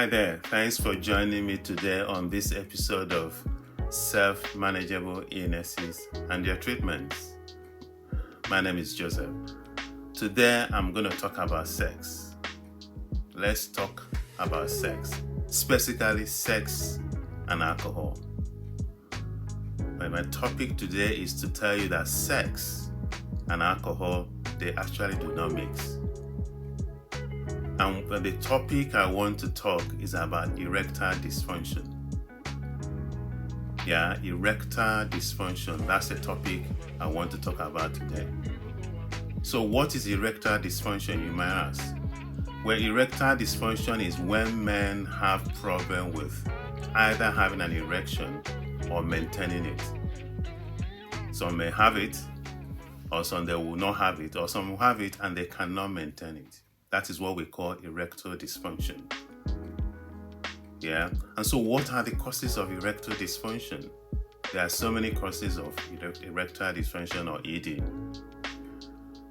Hi there, thanks for joining me today on this episode of Self-Manageable Illnesses and Their Treatments. My name is Joseph. Today I'm going to talk about sex. Let's talk about sex, specifically sex and alcohol. My topic today is to tell you that sex and alcohol, they actually do not mix. And the topic I want to talk is about erectile dysfunction. Erectile dysfunction, that's the topic I want to talk about today. So what is erectile dysfunction, you might ask? Well, erectile dysfunction is when men have problem with either having an erection or maintaining it. Some may have it, or some they will not have it, or some will have it and they cannot maintain it. That is what we call erectile dysfunction. And so what are the causes of erectile dysfunction? There are so many causes of erectile dysfunction or ED.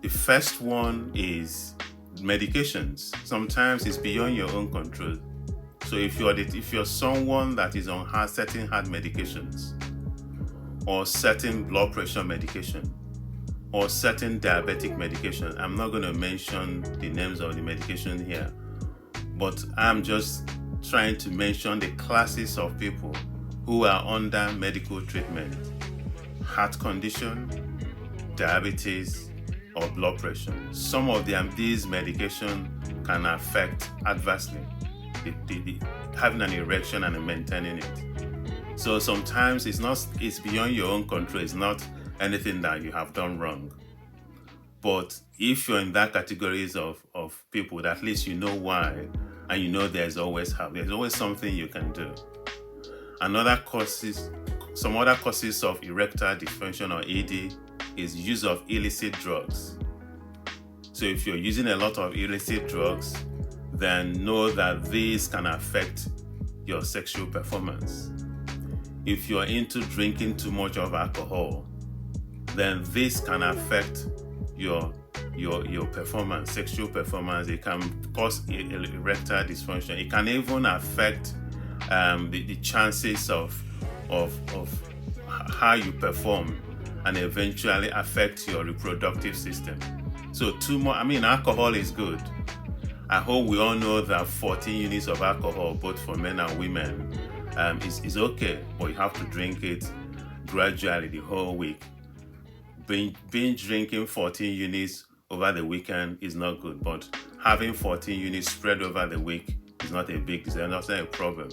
The first one is medications. Sometimes it's beyond your own control. So if you're someone that is on certain heart medications, or certain blood pressure medication, or certain diabetic medication, I'm not going to mention the names of the medication here, but I'm just trying to mention the classes of people who are under medical treatment: heart condition, diabetes, or blood pressure. Some of these medications can affect adversely the having an erection and maintaining it. So sometimes it's beyond your own control. It's not anything that you have done wrong. But if you're in that categories of people, that at least you know why, and you know there's always something you can do. Some other causes of erectile dysfunction or ED is use of illicit drugs. So if you're using a lot of illicit drugs, then know that these can affect your sexual performance. If you're into drinking too much of alcohol, then this can affect your performance, sexual performance. It can cause erectile dysfunction. It can even affect the chances of how you perform, and eventually affect your reproductive system. So alcohol is good. I hope we all know that 14 units of alcohol, both for men and women, is okay, but you have to drink it gradually the whole week. Binge drinking 14 units over the weekend is not good, but having 14 units spread over the week is not a big deal, not a problem.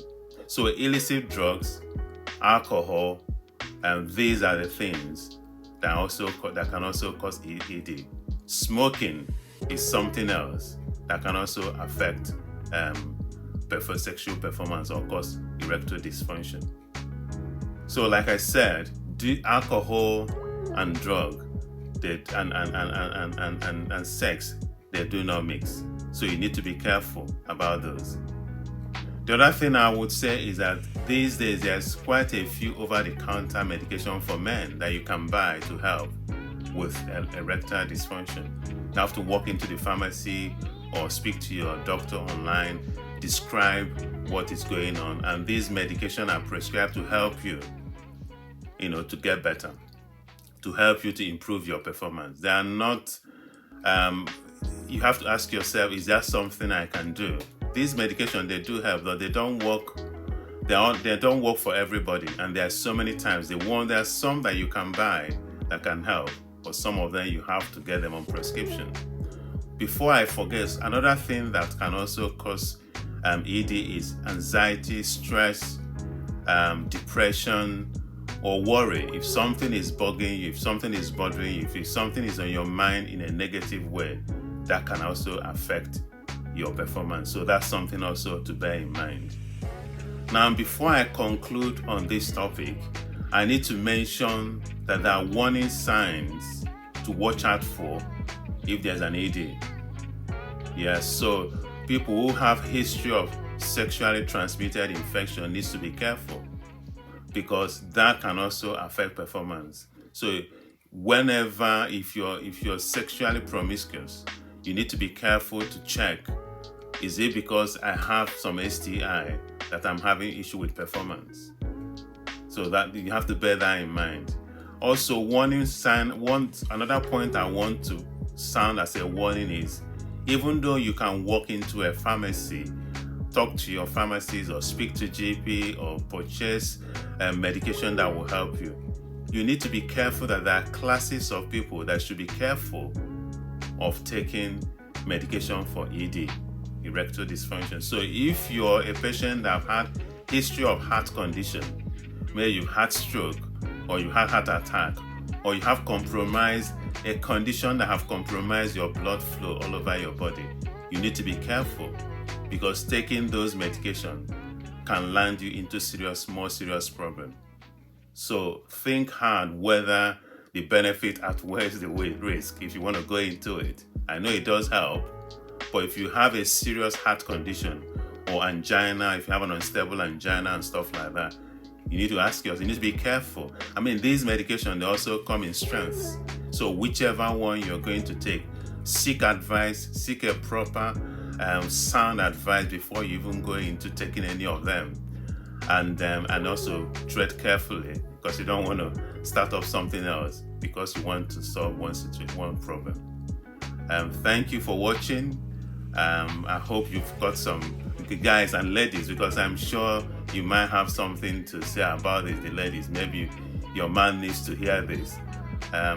So illicit drugs, alcohol, and these are the things that can also cause ED. Smoking is something else that can also affect sexual performance or cause erectile dysfunction. So like I said, alcohol and drug and sex, they do not mix. So you need to be careful about those. The other thing I would say is that these days there's quite a few over-the-counter medication for men that you can buy to help with erectile dysfunction. You have to walk into the pharmacy or speak to your doctor online, describe what is going on, and these medications are prescribed to help you, to get better, to help you to improve your performance. They are not, you have to ask yourself, is that something I can do? These medications, they do help, but they don't work. They don't work for everybody, and there are so many times. There are some that you can buy that can help, but some of them you have to get them on prescription. Before I forget, another thing that can also cause ED is anxiety, stress, depression, or worry. If something is bugging you, if something is bothering you, if something is on your mind in a negative way, that can also affect your performance. So that's something also to bear in mind. Now, before I conclude on this topic, I need to mention that there are warning signs to watch out for if there's an ED. So people who have history of sexually transmitted infection needs to be careful, because that can also affect performance. So if you're sexually promiscuous, you need to be careful to check Is it because I have some STI that I'm having issue with performance? So that you have to bear that in mind. Also, warning sign. Another point I want to sound as a warning is, even though you can walk into a pharmacy, talk to your pharmacist or speak to GP or purchase medication that will help you, you need to be careful that there are classes of people that should be careful of taking medication for ED, erectile dysfunction. So if you're a patient that have had history of heart condition, maybe you've had stroke, or you had heart attack, or you have compromised a condition that have compromised your blood flow all over your body, you need to be careful, because taking those medications can land you into more serious problem. So think hard whether the benefit outweighs the risk if you want to go into it. I know it does help, but if you have a serious heart condition or angina, if you have an unstable angina and stuff like that, you need to ask yourself, you need to be careful. I mean, these medications, they also come in strengths. So whichever one you're going to take, seek advice, seek a proper sound advice before you even go into taking any of them. And also tread carefully, because you don't want to start up something else because you want to solve one problem. Thank you for watching. I hope you've got some guys and ladies, because I'm sure you might have something to say about this. The ladies, maybe your man needs to hear this. I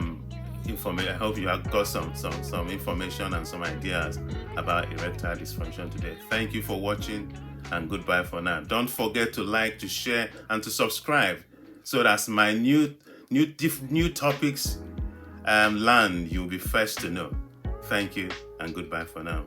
hope you have got some information and some ideas about erectile dysfunction today. Thank you for watching, and goodbye for now. Don't forget to like, to share, and to subscribe, so that my new topics land, you'll be first to know. Thank you, and goodbye for now.